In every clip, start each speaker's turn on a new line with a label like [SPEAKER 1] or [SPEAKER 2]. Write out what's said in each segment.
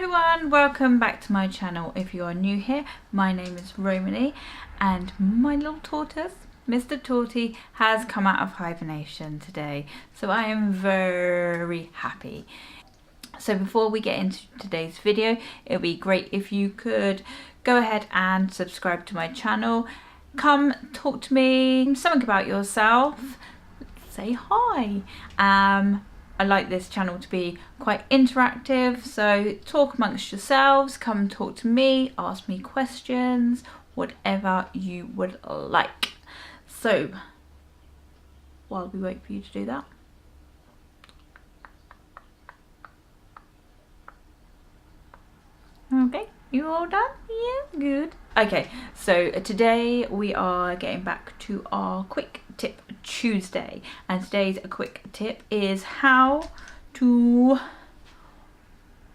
[SPEAKER 1] everyone, welcome back to my channel. If you are new here, my name is Romany and my little tortoise, Mr. Torty, has come out of hibernation today. So I am very happy. So before we get into today's video, it would be great if you could go ahead and subscribe to my channel. Come talk to me, something about yourself, say hi. I like this channel to be quite interactive, so talk amongst yourselves, come talk to me, ask me questions, whatever you would like. So, while we wait for you to do that. Okay, you all done? Yeah, good. Okay, so today we are getting back to our quick tip Tuesday, and today's quick tip is how to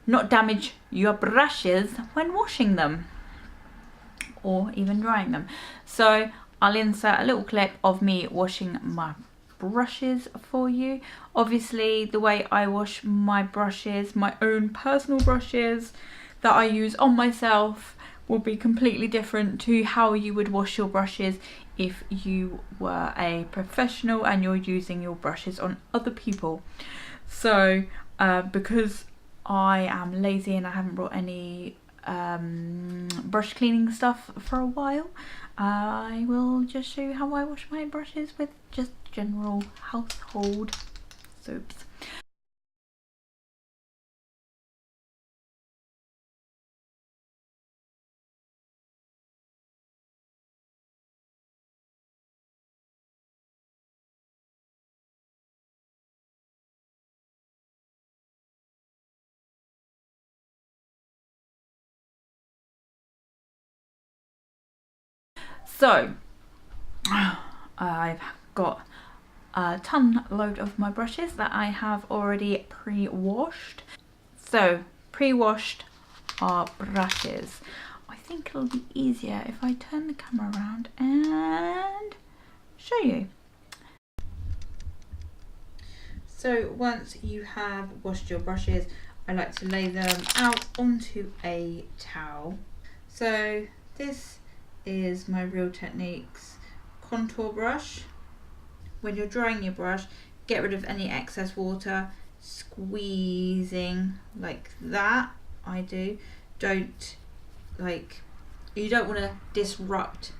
[SPEAKER 1] not damage your brushes when washing them or even drying them. So I'll insert a little clip of me washing my brushes for you. Obviously the way I wash my brushes, my own personal brushes that I use on myself, will be completely different to how you would wash your brushes if you were a professional and you're using your brushes on other people. So because I am lazy and I haven't brought any brush cleaning stuff for a while, I will just show you how I wash my brushes with just general household soaps. So I've got a ton load of my brushes that I have already pre-washed. So pre-washed are brushes. I think it'll be easier if I turn the camera around and show you. So once you have washed your brushes, I like to lay them out onto a towel. So this is my Real Techniques contour brush. When you're drying your brush, get rid of any excess water, squeezing like that. I do. You don't want to disrupt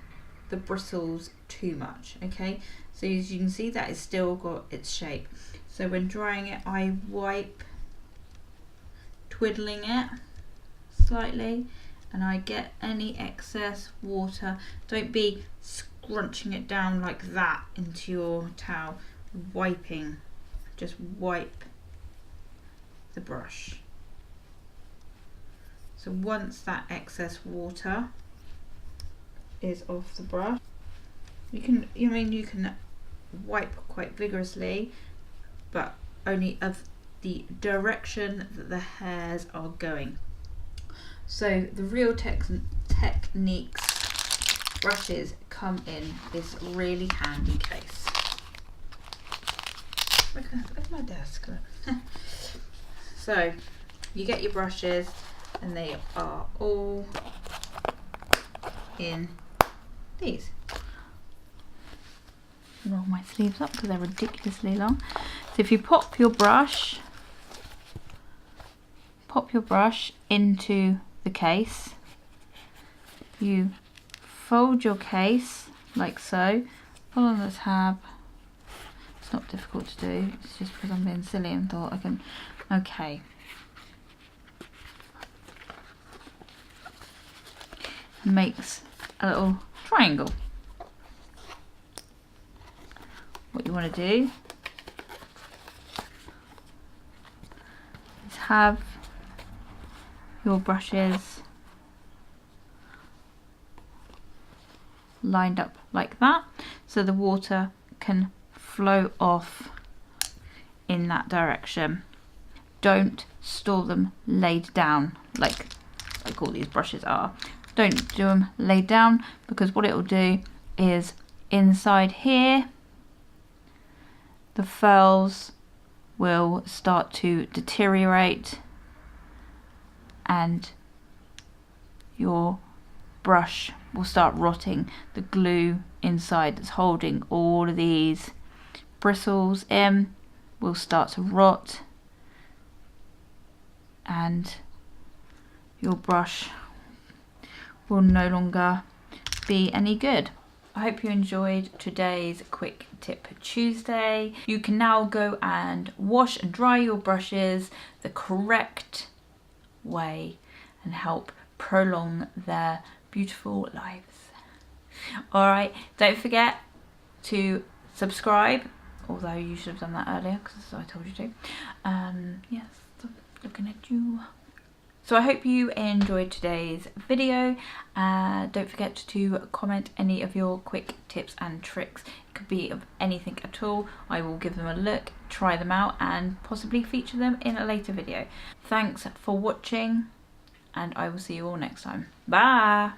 [SPEAKER 1] the bristles too much, okay? So as you can see, that it's still got its shape. So when drying it, I wipe, twiddling it slightly, and I get any excess water. Don't be scrunching it down like that into your towel. Wiping, just wipe the brush. So once that excess water is off the brush, you can wipe quite vigorously, but only of the direction that the hairs are going. So the Real Techniques brushes come in this really handy case. Look at my desk. So you get your brushes and they are all in these. Roll my sleeves up because they're ridiculously long. So if you pop your brush into the case, you fold your case like so, pull on the tab. It's not difficult to do, it's just because I'm being silly and thought I can, okay. Makes a little triangle. What you want to do is have your brushes lined up like that, so the water can flow off in that direction. Don't store them laid down like all these brushes are. Don't do them laid down, because what it will do is inside here the furls will start to deteriorate and your brush will start rotting. The glue inside that's holding all of these bristles in will start to rot, and your brush will no longer be any good. I hope you enjoyed today's Quick Tip Tuesday. You can now go and wash and dry your brushes the correct way and help prolong their beautiful lives. Alright, don't forget to subscribe, although you should have done that earlier because I told you to. Yes, looking at you. So I hope you enjoyed today's video. Don't forget to comment any of your quick tips and tricks. It could be of anything at all. I will give them a look, try them out, and possibly feature them in a later video. Thanks for watching, and I will see you all next time. Bye!